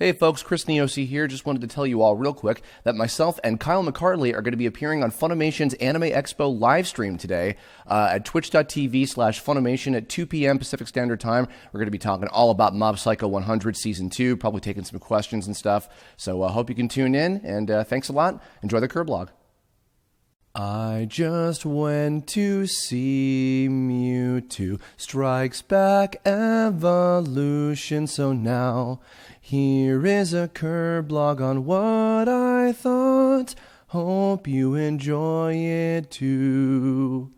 Hey folks, Chris Neosi here. Just wanted to tell you all real quick that myself and Kyle McCarley are going to be appearing on FUNimation's Anime-Expo livestream today at twitch.tv/FUNimation at 2 p.m. Pacific Standard Time. We're going to be talking all about Mob Psycho 100 Season 2, probably taking some questions and stuff. So I hope you can tune in, and thanks a lot. Enjoy the Kirblog. I just went to see Mewtwo Strikes Back Evolution, so now here is a Kirblog on what I thought. Hope you enjoy it too.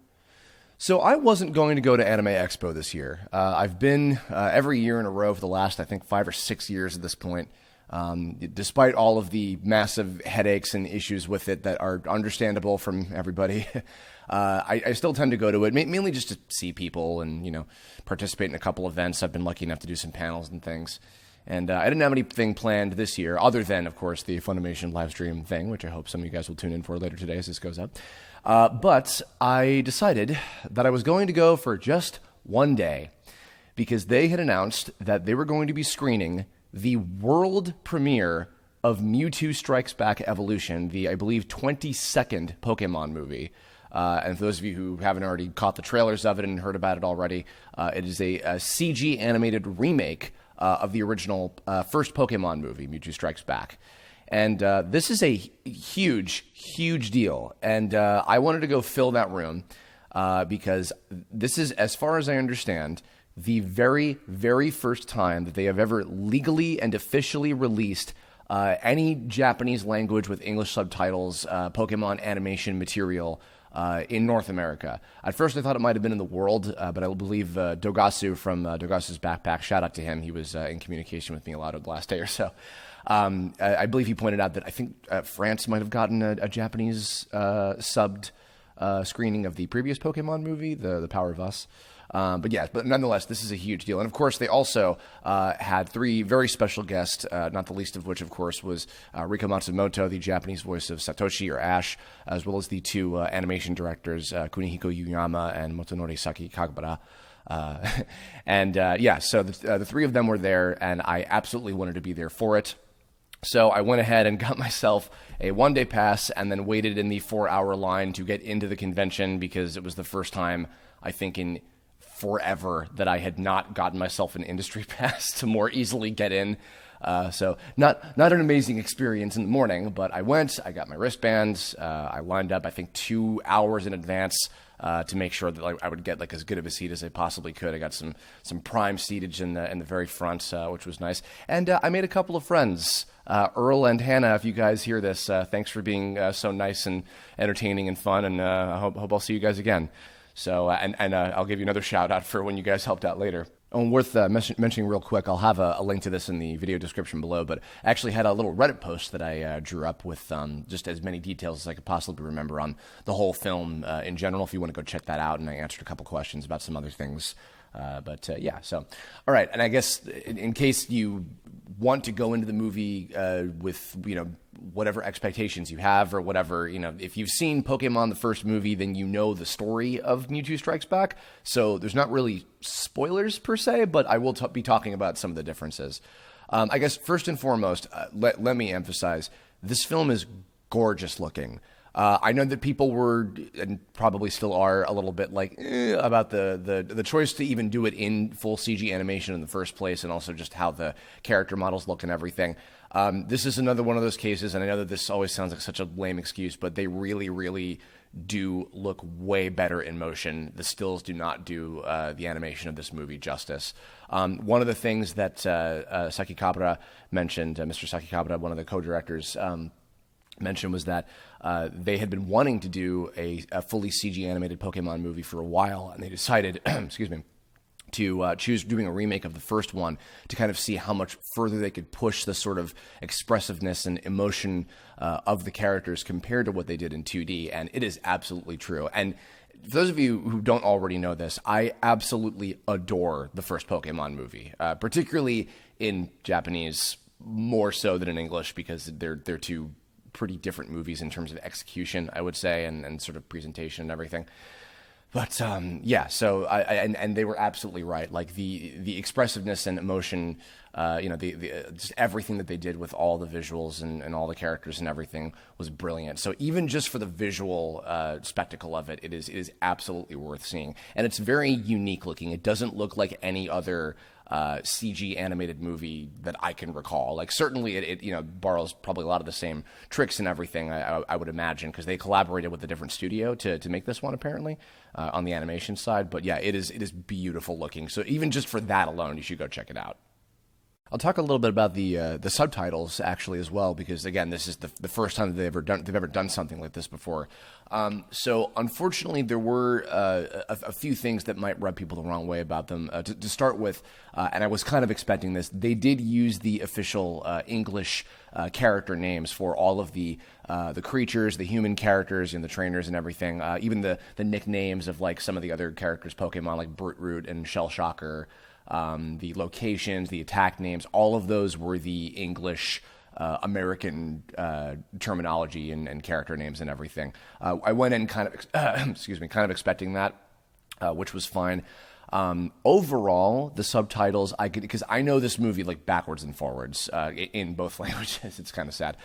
So I wasn't going to go to Anime-Expo this year. I've been every year in a row for the last, I think, 5 or 6 years at this point. Despite all of the massive headaches and issues with it that are understandable from everybody, I still tend to go to it, mainly just to see people and, participate in a couple events. I've been lucky enough to do some panels and things. And I didn't have anything planned this year, other than, of course, the FUNimation live stream thing, which I hope some of you guys will tune in for later today as this goes up. But I decided that I was going to go for just one day, because they had announced that they were going to be screening the world premiere of Mewtwo Strikes Back Evolution, the, I believe, 22nd Pokemon movie. And for those of you who haven't already caught the trailers of it and heard about it already, it is a CG animated remake of the original first Pokemon movie, Mewtwo Strikes Back. And this is a huge, huge deal. And I wanted to go fill that room because this is, as far as I understand, the very, very first time that they have ever legally and officially released any Japanese language with English subtitles, Pokemon animation material in North America. At first I thought it might have been in the world, but I believe Dogasu from Dogasu's Backpack, shout out to him, he was in communication with me a lot over the last day or so. I believe he pointed out that I think France might have gotten a Japanese subbed screening of the previous Pokemon movie, The Power of Us. But nonetheless, this is a huge deal. And of course, they also had 3 very special guests, not the least of which, of course, was Rika Matsumoto, the Japanese voice of Satoshi or Ash, as well as the 2 animation directors, Kunihiko Yuyama and Motonori Sakakibara. So the 3 of them were there, and I absolutely wanted to be there for it. So I went ahead and got myself a one-day pass and then waited in the 4-hour line to get into the convention because it was the first time, I think, in forever that I had not gotten myself an industry pass to more easily get in. So not an amazing experience in the morning, but I went, I got my wristbands, I lined up, I think 2 hours in advance to make sure that I would get as good of a seat as I possibly could. I got some prime seatage in the very front, which was nice. And I made a couple of friends. Earl and Hannah, if you guys hear this, thanks for being so nice and entertaining and fun, and I hope I'll see you guys again. So, I'll give you another shout out for when you guys helped out later. And worth mentioning real quick, I'll have a link to this in the video description below, but I actually had a little Reddit post that I drew up with just as many details as I could possibly remember on the whole film in general, if you want to go check that out, and I answered a couple questions about some other things. So, all right, and I guess in case you want to go into the movie with, whatever expectations you have or whatever, if you've seen Pokemon the first movie, then you know the story of Mewtwo Strikes Back, so there's not really spoilers per se, but I will be talking about some of the differences. I guess first and foremost, let me emphasize, this film is gorgeous looking. I know that people were, and probably still are, a little bit about the choice to even do it in full CG animation in the first place, and also just how the character models look and everything. This is another one of those cases, and I know that this always sounds like such a lame excuse, but they really, really do look way better in motion. The stills do not do the animation of this movie justice. One of the things that Sakakibara mentioned, Mr. Sakakibara, one of the co-directors, mentioned was that they had been wanting to do a fully CG animated Pokemon movie for a while, and they decided, to choose doing a remake of the first one to kind of see how much further they could push the sort of expressiveness and emotion of the characters compared to what they did in 2D, and it is absolutely true. And for those of you who don't already know this, I absolutely adore the first Pokemon movie, particularly in Japanese, more so than in English, because they're 2 pretty different movies in terms of execution, I would say, and sort of presentation and everything. But yeah, so and they were absolutely right. Like the expressiveness and emotion, the just everything that they did with all the visuals and all the characters and everything was brilliant. So even just for the visual spectacle of it, it is absolutely worth seeing. And it's very unique looking. It doesn't look like any other CG animated movie that I can recall. Like certainly it borrows probably a lot of the same tricks and everything, I would imagine, because they collaborated with a different studio to make this one apparently on the animation side. But yeah, it is beautiful looking. So even just for that alone, you should go check it out. I'll talk a little bit about the subtitles actually as well, because again, this is the first time that they've ever done something like this before. So unfortunately, there were a few things that might rub people the wrong way about them. To start with, and I was kind of expecting this, they did use the official English character names for all of the creatures, the human characters, and the trainers and everything. Even the nicknames of like some of the other characters, Pokemon like Brute Root and Shell Shocker. The locations, the attack names, all of those were the English American terminology and character names and everything. I went in kind of expecting that, which was fine. Overall, the subtitles because I know this movie like backwards and forwards in both languages. It's kind of sad,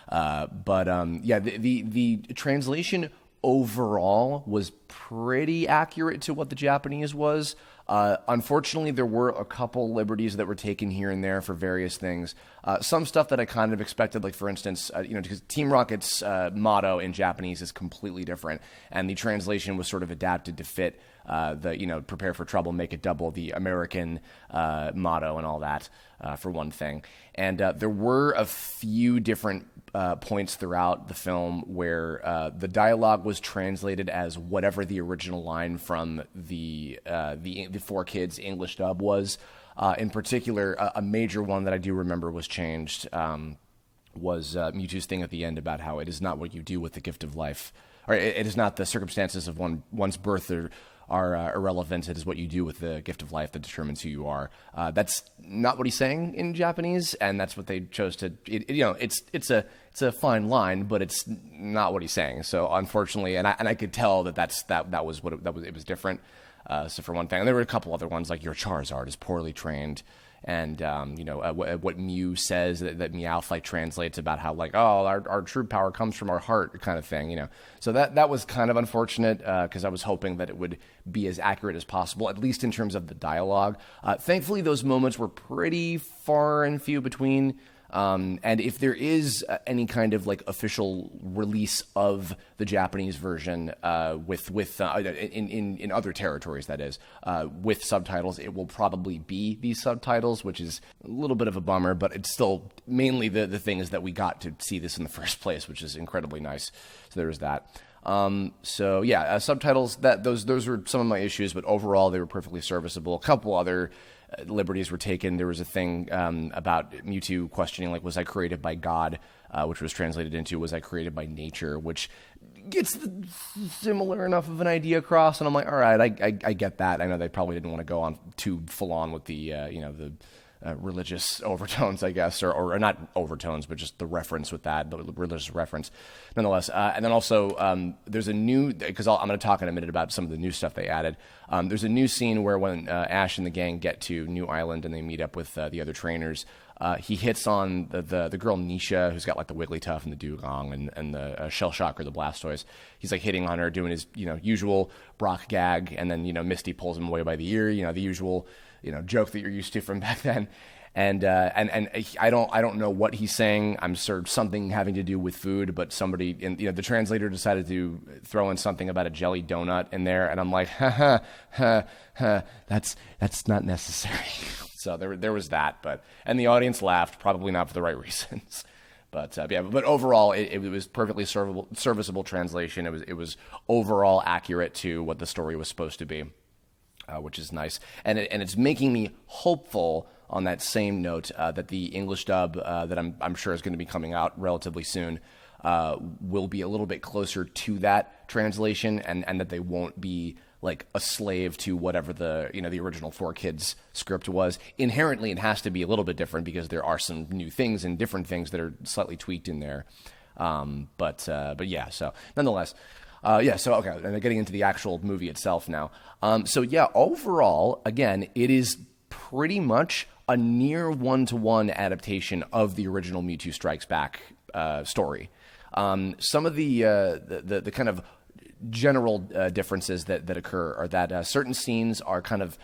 but yeah, the translation overall was pretty accurate to what the Japanese was. Unfortunately, there were a couple liberties that were taken here and there for various things. Some stuff that I kind of expected, like for instance, because Team Rocket's motto in Japanese is completely different, and the translation was sort of adapted to fit prepare for trouble, make it double, the American motto and all that, for one thing. And there were a few different points throughout the film where the dialogue was translated as whatever the original line from the 4Kids English dub was. In particular, a major one that I do remember was changed was Mewtwo's thing at the end about how it is not what you do with the gift of life, or it is not the circumstances of one's birth are irrelevant. It is what you do with the gift of life that determines who you are. That's not what he's saying in Japanese, and that's what they chose to. It's a fine line, but it's not what he's saying. So unfortunately, and I could tell that was what it was different. So for one thing, and there were a couple other ones like your Charizard is poorly trained. And, what Mew says that Meowth translates about how our true power comes from our heart kind of thing, So that was kind of unfortunate because I was hoping that it would be as accurate as possible, at least in terms of the dialogue. Thankfully, those moments were pretty far and few between. And if there is any kind of official release of the Japanese version in other territories, that is, with subtitles, it will probably be these subtitles, which is a little bit of a bummer, but it's still mainly the thing is that we got to see this in the first place, which is incredibly nice. So there was that. Subtitles, those were some of my issues, but overall they were perfectly serviceable. A couple other liberties were taken. There was a thing about Mewtwo questioning, was I created by God, which was translated into, was I created by nature, which gets similar enough of an idea across. And I'm like, all right, I get that. I know they probably didn't want to go on too full on with the religious overtones, I guess, or not overtones, but just the reference with that, the religious reference, nonetheless. And then also, there's a new, because I'm going to talk in a minute about some of the new stuff they added. There's a new scene where when Ash and the gang get to New Island and they meet up with the other trainers, he hits on the girl Nisha, who's got the Wigglytuff and the Dugong and the Shell Shocker, the Blastoise. He's hitting on her, doing his usual Brock gag, and then Misty pulls him away by the ear, the usual joke that you're used to from back then. And I don't know what he's saying. I'm sure something having to do with food, but somebody the translator decided to throw in something about a jelly donut in there, and I'm like, that's not necessary. So there was that, and the audience laughed, probably not for the right reasons. But overall, it was perfectly serviceable translation. It was overall accurate to what the story was supposed to be, which is nice. And it's making me hopeful on that same note that the English dub that I'm sure is going to be coming out relatively soon will be a little bit closer to that translation, and that they won't be a slave to whatever the original 4Kids script was. Inherently, it has to be a little bit different because there are some new things and different things that are slightly tweaked in there. But yeah, so nonetheless. Yeah, so, okay, and getting into the actual movie itself now. So, yeah, overall, again, it is pretty much a near one-to-one adaptation of the original Mewtwo Strikes Back story. Some of the kind of general differences that occur are that certain scenes are kind of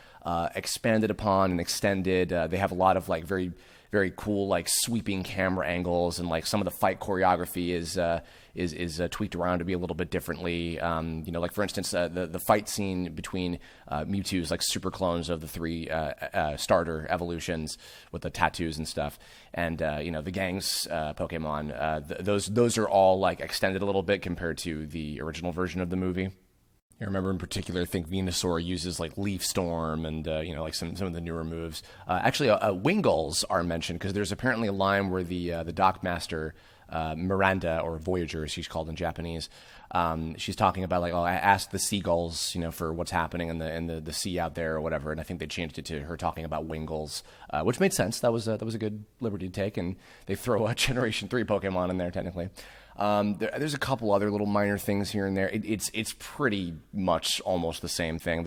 expanded upon and extended. They have a lot of like very very cool like sweeping camera angles, and like some of the fight choreography is tweaked around to be a little bit differently. Like for instance, the fight scene between Mewtwo's like super clones of the three starter evolutions with the tattoos and stuff, and the gang's Pokemon. Those are all like extended a little bit compared to the original version of the movie. I remember in particular, I think Venusaur uses like Leaf Storm and, like some of the newer moves. Actually, Wingulls are mentioned because there's apparently a line where the Dock Master, Miranda, or Voyager as she's called in Japanese, she's talking about like, I asked the seagulls, for what's happening in the sea out there or whatever, and I think they changed it to her talking about Wingulls, which made sense. That was a good liberty to take, and they throw a Generation 3 Pokemon in there technically. There's a couple other little minor things here and there. It's pretty much almost the same thing.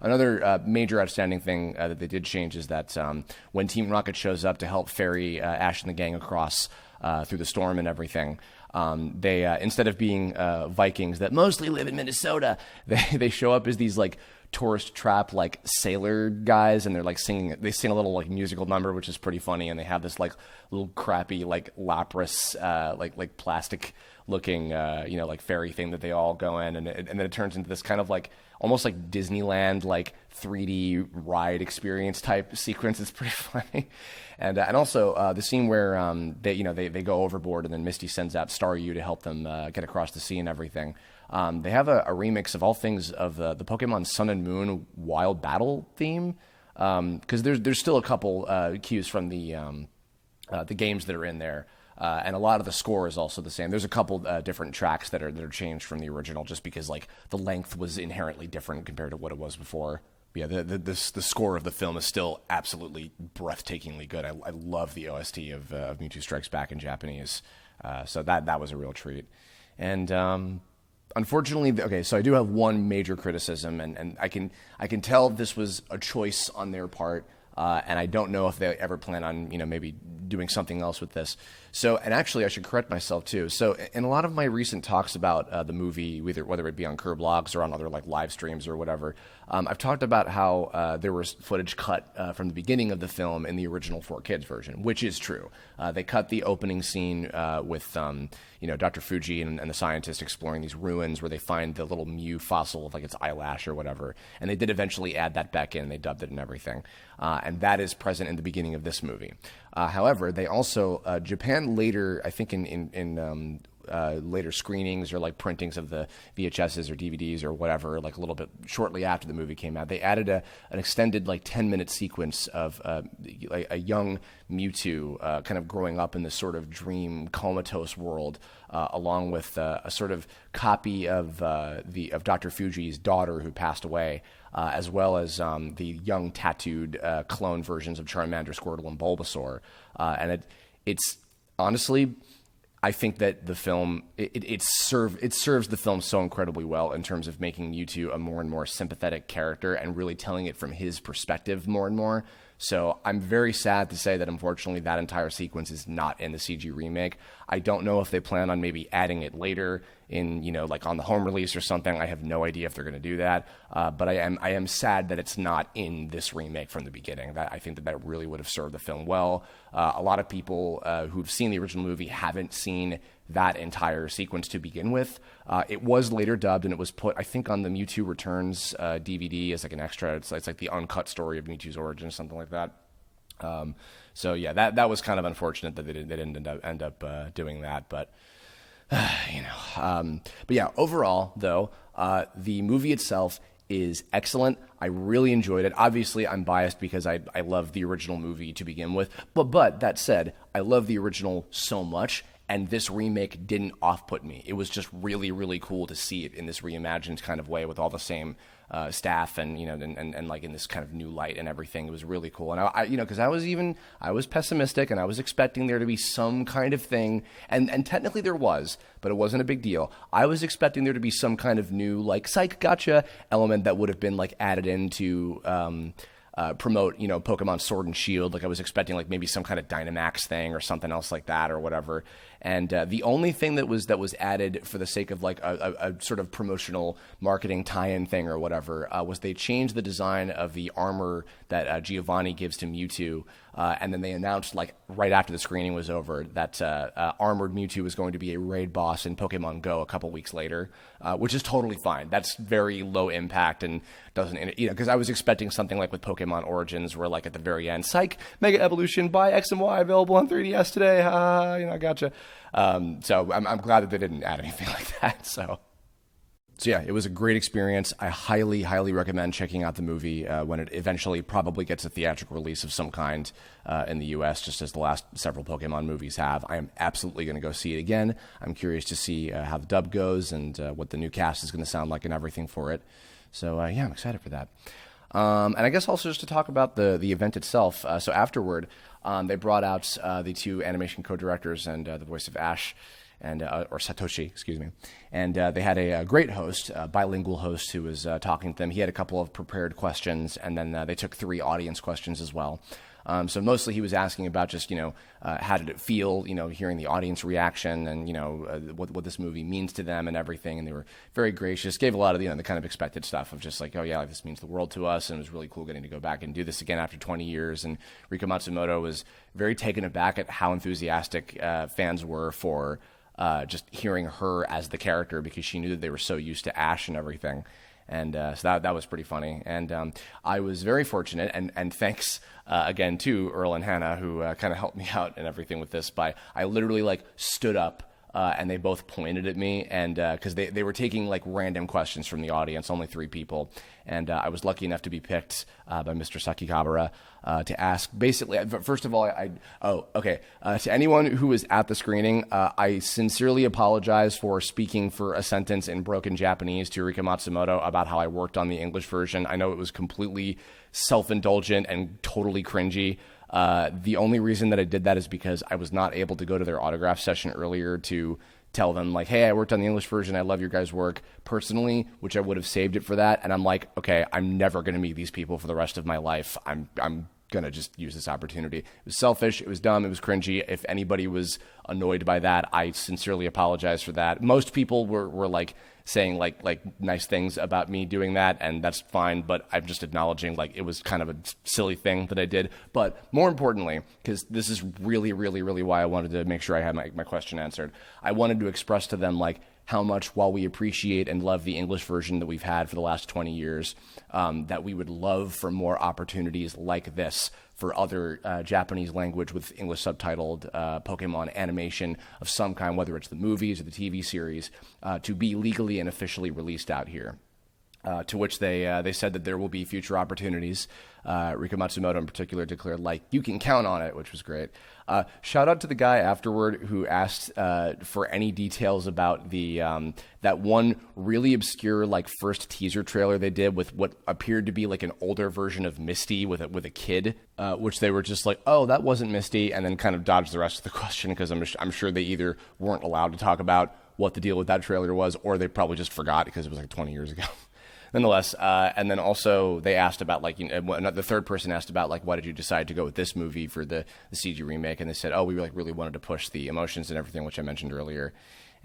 Another major outstanding thing that they did change is that when Team Rocket shows up to help ferry Ash and the gang across through the storm and everything, they instead of being Vikings that mostly live in Minnesota, they show up as these like tourist trap like sailor guys, and they sing a little like musical number, which is pretty funny, and they have this like little crappy like Lapras like plastic looking like fairy thing that they all go in, and then it turns into this kind of like almost like Disneyland like 3D ride experience type sequence. It's pretty funny. And also the scene where they go overboard, and then Misty sends out Staryu to help them get across the sea and everything. They have a remix of all things of the Pokemon Sun and Moon Wild Battle theme, because there's still a couple cues from the games that are in there, and a lot of the score is also the same. There's a couple different tracks that are changed from the original, just because like the length was inherently different compared to what it was before. But yeah, the score of the film is still absolutely breathtakingly good. I love the OST of Mewtwo Strikes Back in Japanese, so that was a real treat. And unfortunately, okay, so I do have one major criticism, and I can tell this was a choice on their part, and I don't know if they ever plan on maybe doing something else with this. So, and actually, I should correct myself too. So, in a lot of my recent talks about the movie, whether it be on Kirblogs or on other like live streams or whatever, I've talked about how there was footage cut from the beginning of the film in the original 4Kids version, which is true. They cut the opening scene with Dr. Fuji and the scientist exploring these ruins where they find the little Mew fossil of like its eyelash or whatever, and they did eventually add that back in. They dubbed it and everything, and that is present in the beginning of this movie. However, they also Japan later, I think in later screenings or like printings of the VHSs or DVDs or whatever, like a little bit shortly after the movie came out, they added an extended like 10-minute sequence of like a young Mewtwo kind of growing up in this sort of dream comatose world, along with a sort of copy of Dr. Fuji's daughter who passed away, as well as the young tattooed clone versions of Charmander, Squirtle, and Bulbasaur, and it's honestly, I think that the film it serves the film so incredibly well in terms of making Mewtwo a more and more sympathetic character and really telling it from his perspective more and more. So I'm very sad to say that unfortunately that entire sequence is not in the CG remake. I don't know if they plan on maybe adding it later in, like on the home release or something. I have no idea if they're going to do that. But I am sad that it's not in this remake from the beginning. I think that really would have served the film well. A lot of people who've seen the original movie haven't seen that entire sequence to begin with. It was later dubbed, and it was put, I think, on the Mewtwo Returns DVD as like an extra. It's like the uncut story of Mewtwo's origin, something like that. So yeah, that was kind of unfortunate that they didn't end up doing that, but but yeah, overall though, the movie itself is excellent. I really enjoyed it. Obviously, I'm biased because I love the original movie to begin with, but that said, I love the original so much, and this remake didn't off-put me. It was just really, really cool to see it in this reimagined kind of way with all the same staff and, you know, and like in this kind of new light and everything. It was really cool. And I you know, because I was pessimistic and I was expecting there to be some kind of thing, and technically there was, but it wasn't a big deal. I was expecting there to be some kind of new, like, psych gotcha element that would have been like added into promote, you know, Pokemon Sword and Shield. Like I was expecting like maybe some kind of Dynamax thing or something else like that or whatever. And the only thing that was added for the sake of like a sort of promotional marketing tie-in thing or whatever was they changed the design of the armor that Giovanni gives to Mewtwo. And then they announced, like, right after the screening was over, that Armored Mewtwo was going to be a raid boss in Pokemon Go a couple weeks later, which is totally fine. That's very low impact and doesn't, you know, because I was expecting something like with Pokemon Origins where, like, at the very end, psych, Mega Evolution, buy X and Y, available on 3DS today, you know, I gotcha. So I'm glad that they didn't add anything like that, So yeah, it was a great experience. I highly, highly recommend checking out the movie when it eventually probably gets a theatrical release of some kind in the U.S., just as the last several Pokemon movies have. I am absolutely going to go see it again. I'm curious to see how the dub goes and what the new cast is going to sound like and everything for it. So yeah, I'm excited for that. And I guess also just to talk about the event itself. So afterward, they brought out the two animation co-directors and the voice of Ash, and or Satoshi, excuse me. And they had a great host, a bilingual host who was talking to them. He had a couple of prepared questions, and then they took 3 audience questions as well. So mostly he was asking about just, you know, how did it feel, you know, hearing the audience reaction and, you know, what this movie means to them and everything. And they were very gracious, gave a lot of, you know, the kind of expected stuff of just like, oh yeah, like this means the world to us. And it was really cool getting to go back and do this again after 20 years. And Rika Matsumoto was very taken aback at how enthusiastic fans were for just hearing her as the character, because she knew that they were so used to Ash and everything. And so that was pretty funny. And I was very fortunate, and thanks again to Earl and Hannah, who kind of helped me out and everything with this. I literally like stood up and they both pointed at me, and because they were taking like random questions from the audience, only 3 people. And I was lucky enough to be picked by Mr. Sakakibara to ask, basically, first of all, to anyone who was at the screening, I sincerely apologize for speaking for a sentence in broken Japanese to Rika Matsumoto about how I worked on the English version. I know it was completely self-indulgent and totally cringy. The only reason that I did that is because I was not able to go to their autograph session earlier to tell them, like, hey, I worked on the English version, I love your guys' work personally, which I would have saved it for that. And I'm like, okay, I'm never going to meet these people for the rest of my life. I'm going to just use this opportunity. It was selfish, it was dumb, it was cringy. If anybody was annoyed by that, I sincerely apologize for that. Most people were like saying like nice things about me doing that, and that's fine, but I'm just acknowledging like it was kind of a silly thing that I did. But more importantly, because this is really, really, really why I wanted to make sure I had my question answered, I wanted to express to them like how much, while we appreciate and love the English version that we've had for the last 20 years, that we would love for more opportunities like this for other Japanese language with English subtitled Pokemon animation of some kind, whether it's the movies or the TV series, to be legally and officially released out here. To which they said that there will be future opportunities. Rika Matsumoto in particular declared, like, you can count on it, which was great. Shout out to the guy afterward who asked for any details about the that one really obscure like first teaser trailer they did with what appeared to be like an older version of Misty with a kid, which they were just like, oh, that wasn't Misty, and then kind of dodged the rest of the question because I'm sure they either weren't allowed to talk about what the deal with that trailer was, or they probably just forgot because it was like 20 years ago. Nonetheless, and then also they asked about, like, you know, the third person asked about, like, why did you decide to go with this movie for the CG remake? And they said, oh, we like really wanted to push the emotions and everything, which I mentioned earlier.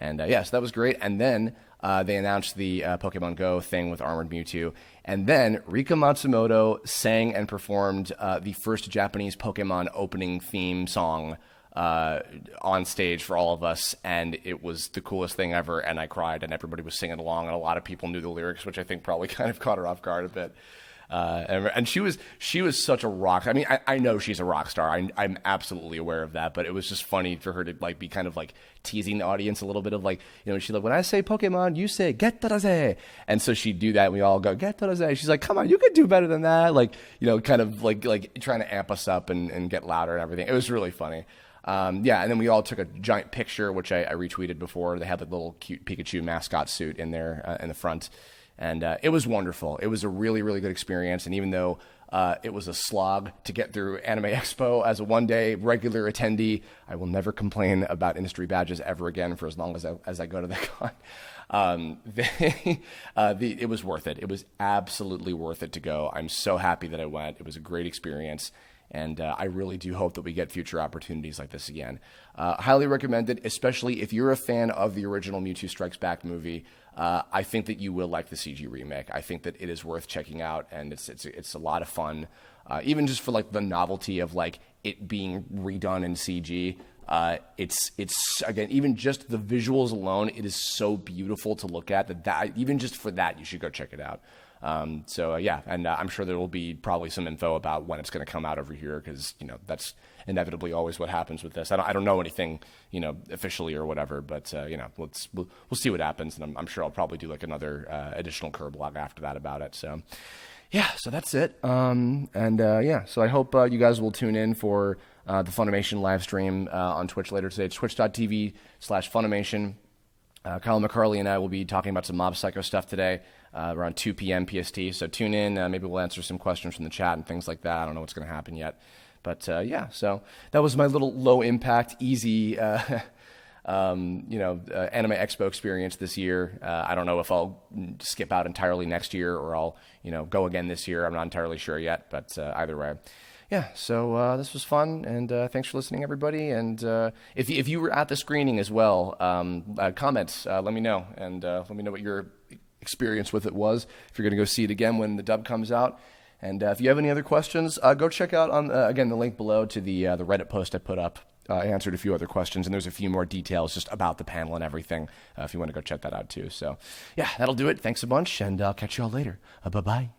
And yeah, so that was great. And then they announced the Pokemon Go thing with Armored Mewtwo. And then Rika Matsumoto sang and performed the first Japanese Pokemon opening theme song on stage for all of us, and it was the coolest thing ever, and I cried, and everybody was singing along, and a lot of people knew the lyrics, which I think probably kind of caught her off guard a bit. And she was such a rock. I mean, I know she's a rock star. I'm absolutely aware of that, but it was just funny for her to like be kind of like teasing the audience a little bit of like, you know, she's like, when I say Pokemon, you say Getaraze. And so she'd do that, and we all go Getaraze. She's like, come on, you could do better than that. Like, you know, kind of like trying to amp us up and get louder and everything. It was really funny. Yeah, and then we all took a giant picture, which I retweeted before. They had the little cute Pikachu mascot suit in there in the front. And it was wonderful. It was a really, really good experience. And even though it was a slog to get through Anime-Expo as a one-day regular attendee, I will never complain about industry badges ever again for as long as I go to the con. It was worth it. It was absolutely worth it to go. I'm so happy that I went. It was a great experience. And I really do hope that we get future opportunities like this again. Highly recommended, especially if you're a fan of the original Mewtwo Strikes Back movie. I think that you will like the CG remake. I think that it is worth checking out, and it's a lot of fun. Even just for like the novelty of like it being redone in CG. It's again, even just the visuals alone, it is so beautiful to look at that even just for that, you should go check it out. Yeah, and I'm sure there will be probably some info about when it's going to come out over here, because that's inevitably always what happens with this. I don't know anything officially or whatever, but we'll see what happens, and I'm sure I'll probably do like another additional Kirblog after that about it. So yeah, so that's it. So I hope you guys will tune in for the Funimation live stream on Twitch later today. It's twitch.tv/Funimation. Kyle McCarley and I will be talking about some Mob Psycho stuff today around 2 p.m. PST. So tune in. Maybe we'll answer some questions from the chat and things like that. I don't know what's going to happen yet. But so that was my little low-impact, easy Anime-Expo experience this year. I don't know if I'll skip out entirely next year or I'll go again this year. I'm not entirely sure yet. But either way. Yeah, so this was fun, and thanks for listening, everybody. And if you were at the screening as well, comments, let me know, and let me know what your experience with it was, if you're going to go see it again when the dub comes out. And if you have any other questions, go check out, again, the link below to the Reddit post I put up. I answered a few other questions, and there's a few more details just about the panel and everything, if you want to go check that out too. So, yeah, that'll do it. Thanks a bunch, and I'll catch you all later. Bye-bye.